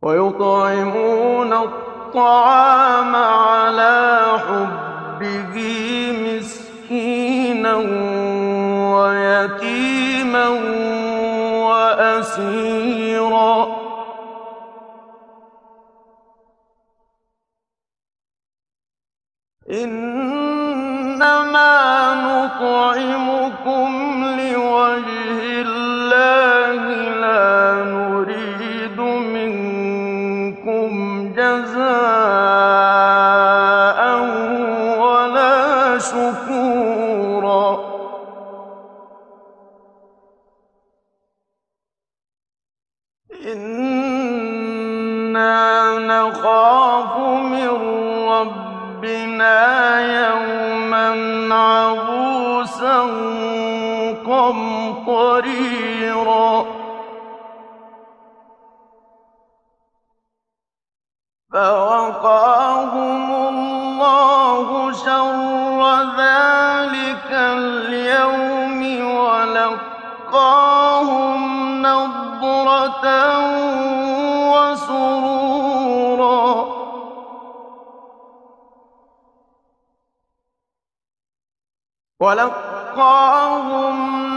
ويطعمون الطعام على حبه مسكينا ويتيما وأسيرا إنما نطعمكم لوجه الله لا نريد منكم جزاء ولا شكورا إنا نخاف من ربنا يوما عبوسا قمطريرا فوقاهم الله شر ذلك اليوم ولقاهم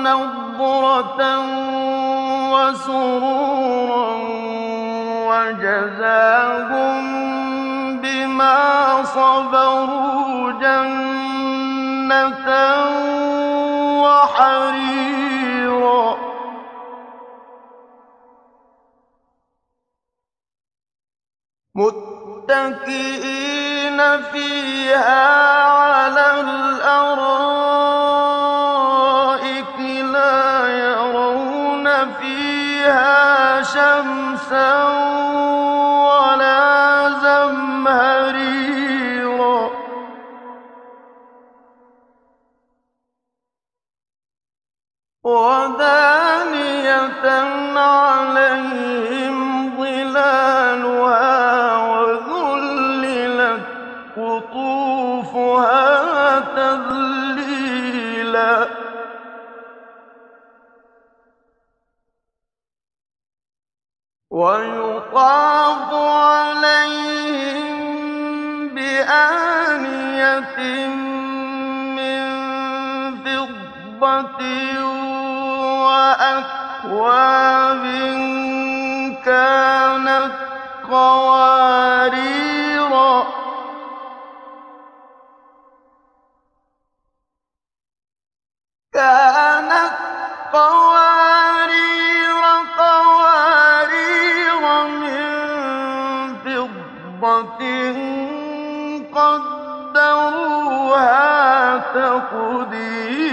نضرة وسرورا وجزاهم بما صبروا جنة وحريرا متكئين فيها على الأرائك لا يرون فيها شمسا ولا زمهريرا ودانية عليهم ظلالها وذللت قطوفها تذليلا ويطاف عليهم بآنية من فضة وأكواب كانت قواريرا من فضة قدروها تقديرا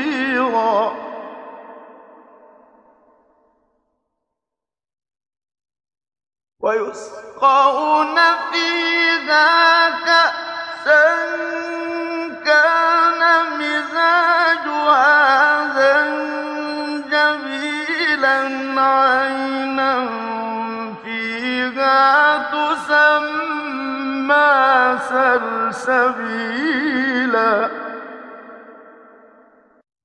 ويسقون فيها كأسا كان مزاجها زنجبيلا عينا فيها تسمى سلسبيلا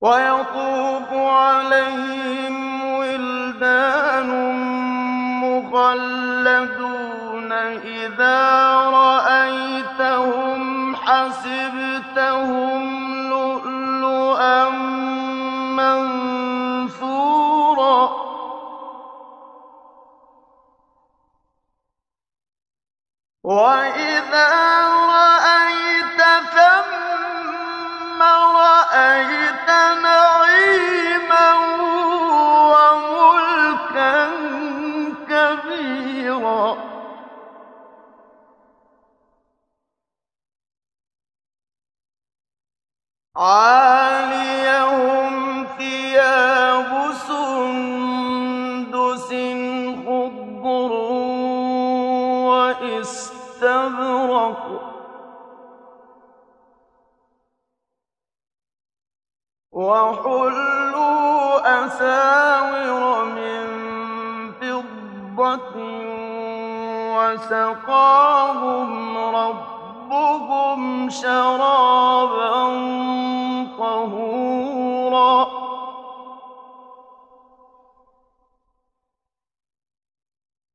ويطوف عليهم ولدان مخلدون إذا رأيتهم حسبتهم لؤلؤا منثورا وإذا رأيت ثم رأيت نعيما وملكا كبيرا عاليهم ثياب سندس خضر واستبرق وحلوا أساور من فضة وسقاهم ربهم شرابا طهورا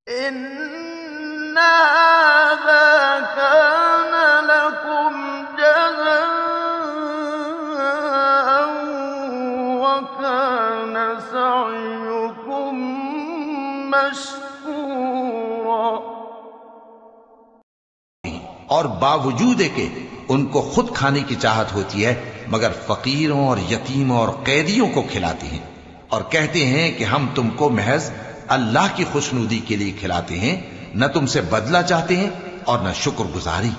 إن هَٰذَا كَانَ لَكُمْ جَزَاءً وَكَانَ سَعْيُكُم مَّشْكُورًا۔ اور باوجود کہ ان کو خود کھانے کی چاہت ہوتی ہے مگر فقیروں اور یتیموں اور قیدیوں کو کھلاتے ہیں، اور کہتے ہیں کہ ہم تم کو محض اللہ کی خوشنودی کے لیے کھلاتے ہیں، نہ تم سے بدلہ چاہتے ہیں اور نہ شکر گزاری۔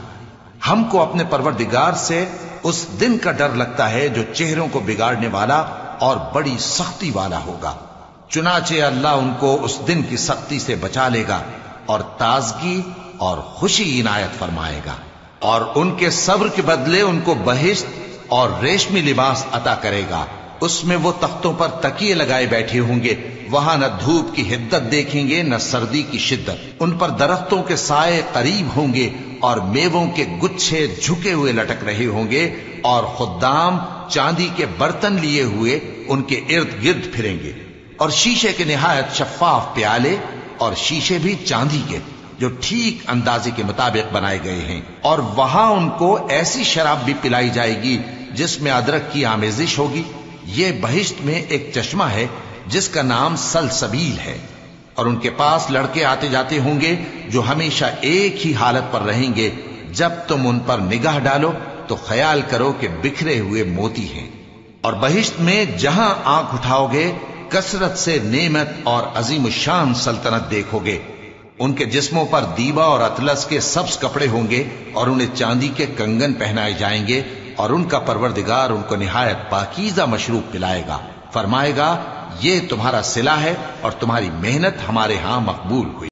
ہم کو اپنے پروردگار سے اس دن کا ڈر لگتا ہے جو چہروں کو بگاڑنے والا اور بڑی سختی والا ہوگا، چنانچہ اللہ ان کو اس دن کی سختی سے بچا لے گا اور تازگی اور خوشی عنایت فرمائے گا، اور ان کے صبر کے بدلے ان کو بہشت اور ریشمی لباس عطا کرے گا۔ اس میں وہ تختوں پر تکیے لگائے بیٹھے ہوں گے، وہاں نہ دھوپ کی حدت دیکھیں گے نہ سردی کی شدت، ان پر درختوں کے سائے قریب ہوں گے اور میووں کے گچھے جھکے ہوئے لٹک رہے ہوں گے، اور خدام چاندی کے برتن لیے ہوئے ان کے ارد گرد پھریں گے، اور شیشے کے نہایت شفاف پیالے اور شیشے بھی چاندی کے جو ٹھیک اندازے کے مطابق بنائے گئے ہیں، اور وہاں ان کو ایسی شراب بھی پلائی جائے گی جس میں ادرک کی آمیزش ہوگی۔ یہ بہشت میں ایک چشمہ ہے جس کا نام سلسبیل ہے، اور ان کے پاس لڑکے آتے جاتے ہوں گے جو ہمیشہ ایک ہی حالت پر رہیں گے، جب تم ان پر نگاہ ڈالو تو خیال کرو کہ بکھرے ہوئے موتی ہیں۔ اور بہشت میں جہاں آنکھ اٹھاؤ گے کثرت سے نعمت اور عظیم الشان سلطنت دیکھو گے۔ ان کے جسموں پر دیبا اور اطلس کے سبز کپڑے ہوں گے، اور انہیں چاندی کے کنگن پہنائے جائیں گے، اور ان کا پروردگار ان کو نہایت پاکیزہ مشروب پلائے گا، فرمائے گا یہ تمہارا صلہ ہے اور تمہاری محنت ہمارے ہاں مقبول ہوئی۔